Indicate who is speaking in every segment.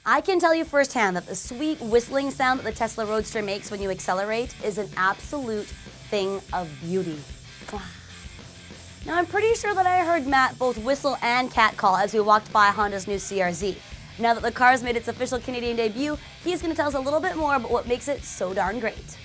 Speaker 1: I can tell you firsthand that the sweet whistling sound that the Tesla Roadster makes when you accelerate is an absolute thing of beauty. Now, I'm pretty sure that I heard Matt both whistle and catcall as we walked by Honda's new CR-Z. Now that the car has made its official Canadian debut, he's going to tell us a little bit more about what makes it so darn great.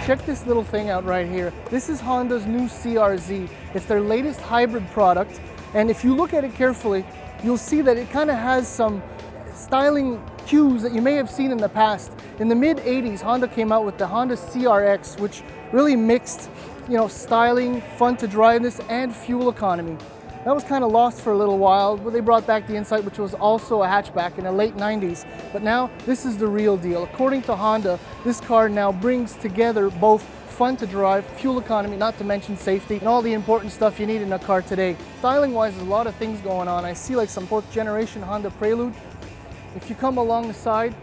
Speaker 2: Check this little thing out right here. This is Honda's new CR-Z. It's their latest hybrid product, and if you look at it carefully, you'll see that it kind of has some styling cues that you may have seen in the past. In the mid-80s, Honda came out with the Honda CRX, which really mixed, styling, fun to driveness, and fuel economy. That was kind of lost for a little while, but they brought back the Insight, which was also a hatchback in the late 90s. But now, this is the real deal. According to Honda, this car now brings together both fun to drive, fuel economy, not to mention safety, and all the important stuff you need in a car today. Styling-wise, there's a lot of things going on. I see like some fourth generation Honda Prelude. If you come along the side,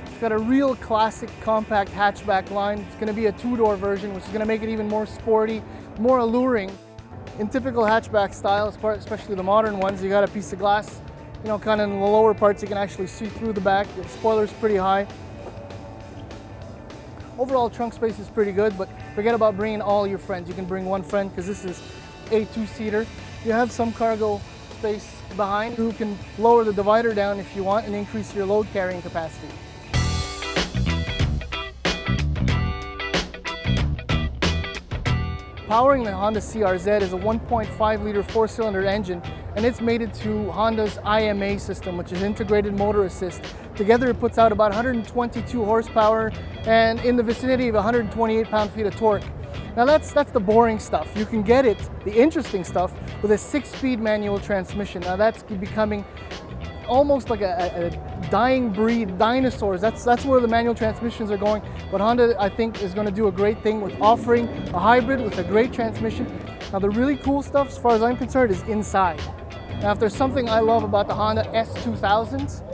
Speaker 2: it's got a real classic compact hatchback line. It's going to be a two-door version, which is going to make it even more sporty, more alluring. In typical hatchback style, especially the modern ones, you got a piece of glass, kind of in the lower parts you can actually see through the back. The spoiler's pretty high. Overall trunk space is pretty good, but forget about bringing all your friends. You can bring one friend because this is a two-seater. You have some cargo space behind. You can lower the divider down if you want and increase your load carrying capacity. Powering the Honda CR-Z is a 1.5 liter four-cylinder engine, and it's mated to Honda's IMA system, which is integrated motor assist. Together it puts out about 122 horsepower and in the vicinity of 128 pound-feet of torque. Now that's the boring stuff. You can get it, the interesting stuff, with a 6-speed manual transmission. Now that's becoming almost like a dying breed, dinosaurs. That's where the manual transmissions are going. But Honda, I think, is going to do a great thing with offering a hybrid with a great transmission. Now the really cool stuff, as far as I'm concerned, is inside. Now if there's something I love about the Honda S2000s,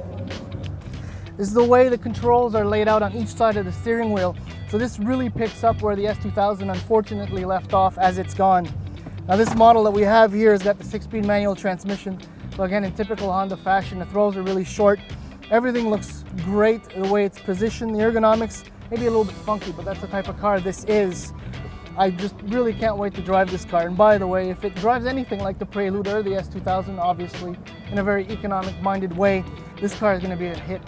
Speaker 2: is the way the controls are laid out on each side of the steering wheel. So this really picks up where the S2000 unfortunately left off as it's gone. Now this model that we have here has got the 6-speed manual transmission. So again, in typical Honda fashion, the throws are really short. Everything looks great the way it's positioned. The ergonomics, maybe a little bit funky, but that's the type of car this is. I just really can't wait to drive this car. And by the way, if it drives anything like the Prelude or the S2000, obviously, in a very economic-minded way, this car is going to be a hit.